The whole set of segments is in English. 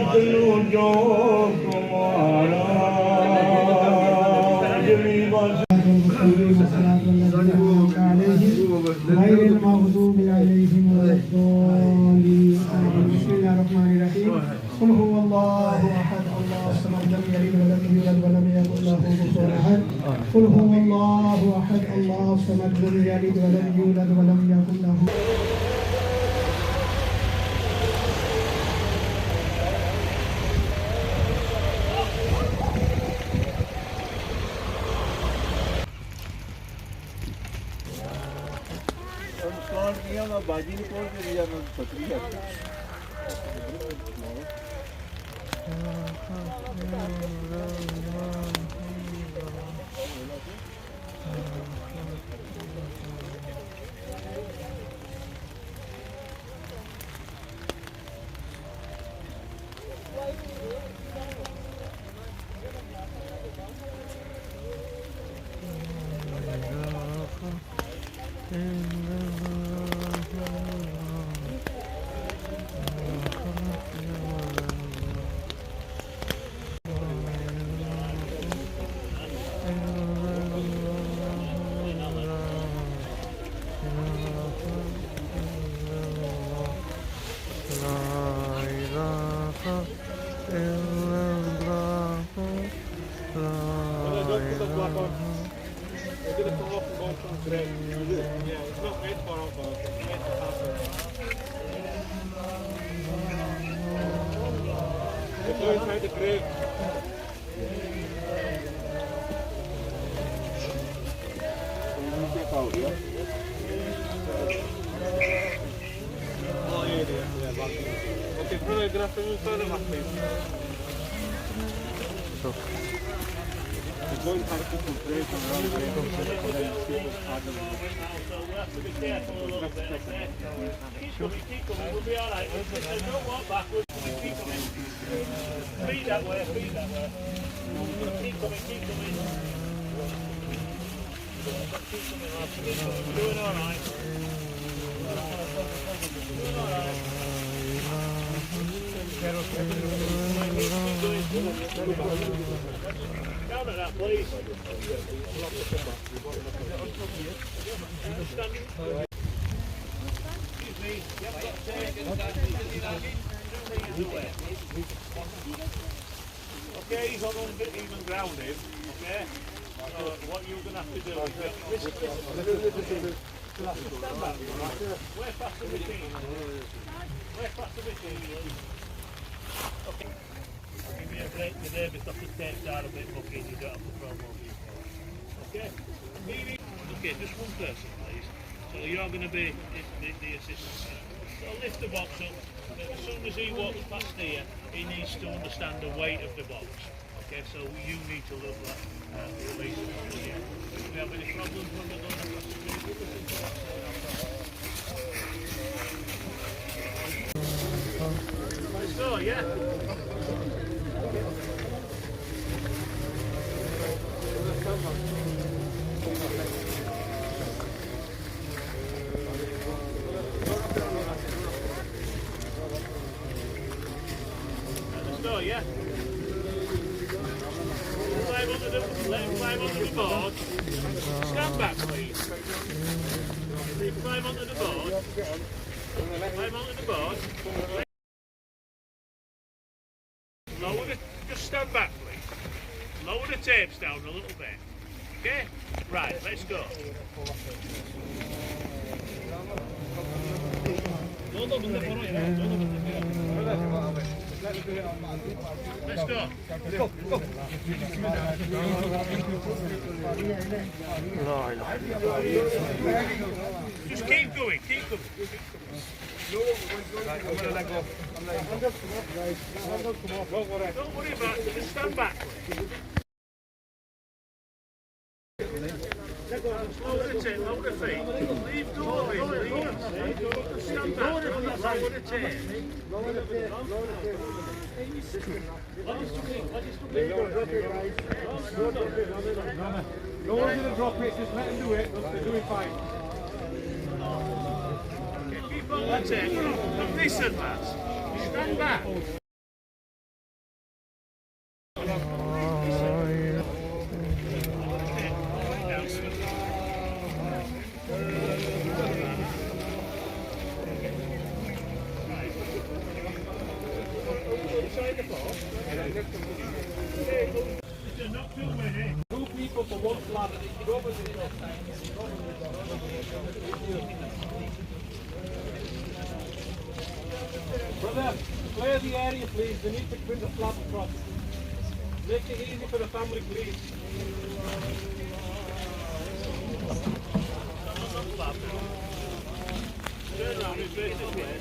पतलू जो तुम्हारा غير المغضوب عليهم ولا الضالين بسم الله الرحمن الرحيم قل هو الله احد الله الصمد لم يلد ولم يولد ولم يكن له كفوا احد قل هو الله احد الله الصمد لم يلد ولم يولد ولم يكن له बाजी ने कौन कर दिया मैं पतली है inside the grave. Out, yeah? Oh, yeah. Okay, brother, you're going to have to move further back, please. So. We're going to have to put graves around the grave, and then people start them. We have to be careful a little bit. Keep coming, we'll be alright. Don't walk backwards. Keep coming. Feet that way, feet that way. Keep coming, keep coming. Keep coming, lads. We're doing alright. Doing alright. Down at that, please. Excuse me. Okay, he's on even grounded. Okay. So what you're going to have to do is stand back. Way past the machine. Way past the machine. Okay. I'll give you a break today because the tapes are a bit mucky and you don't have to throw more people. Okay? Okay, just one person, please. So you're going to be the assistant. So lift the box up. As soon as he walks past here, he needs to understand the weight of the box. Okay, so you need to look at release it from here. If we have any problems when we're going across the street, let's go, yeah? Let's go, yeah? Let him climb onto the board. Stand back, please. Climb onto the board. Climb onto the board. Lower the, just stand back, please. Lower the tapes down a little bit. Okay? Right, let's go. Let's go. Just keep going, keep going. I'm going to let go. Don't worry about it, just stand back. Lower the tape, lower the feet. Leave go of it, please. Stand back, lower the tape. No one's going to drop it, just let them do it. They're doing fine. Keep on the tape. Listen, lads. Stand back. one flap. Brother, clear the area please. We need to bring the flap across. Make it easy for the family please. Turn around, reverse this way.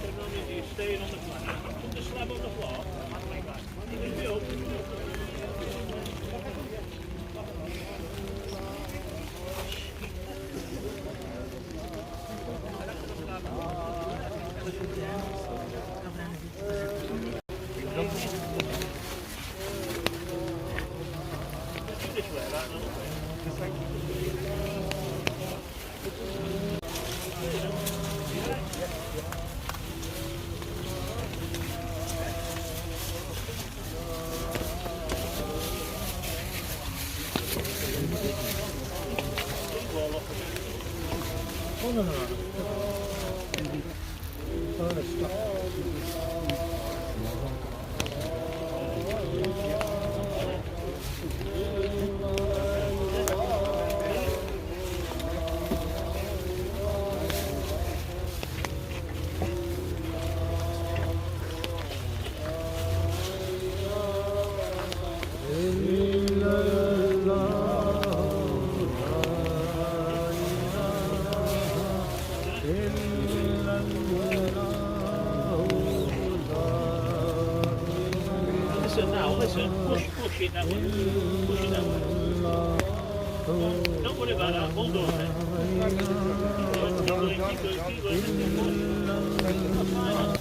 Turn around and you're staying on the floor. Put the slab on the floor. Lift it up. This way, right now. Listen now, listen. Push it that way. Push it that way. Don't worry about that. Hold on then. Keep going, keep going. That's fine.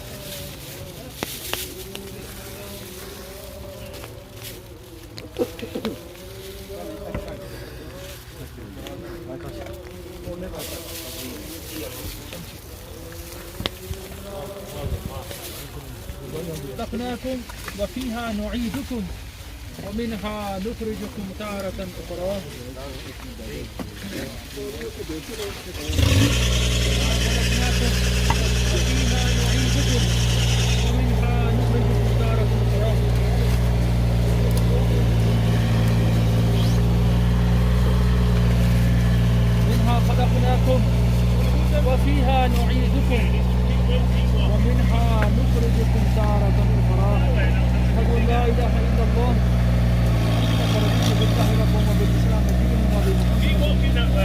خلقناكم وفيها نعيدكم ومنها نخرجكم تارة أخرى. وفيها نعيدكم ومنها نخرجكم تارة أخرى. منها خلقناكم وفيها نعيدكم ومنها نخرجكم تارة أخرى. أشهد أن لا إله إلا الله وأن رسول بالله لكم وبالإسلام دين وبمحمد.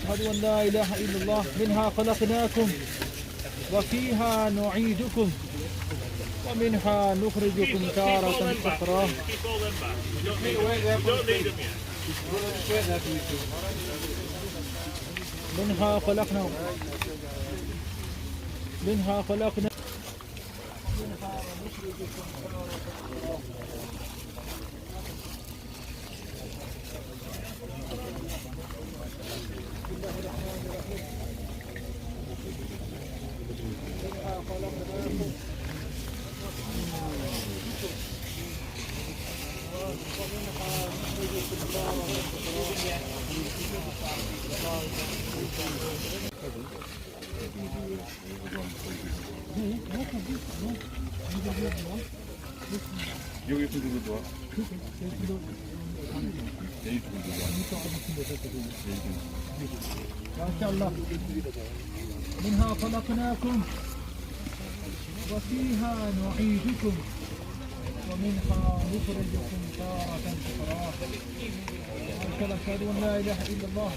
أشهد أن لا إله إلا الله. منها خلقناكم وفيها نعيدكم ومنها نخرجكم تارة أخرى. منها خلقنا ما شاء الله. منها خلقناكم وفيها نعيدكم ومنها نخرجكم تارة أخرى. أشهد أن لا إله إلا الله.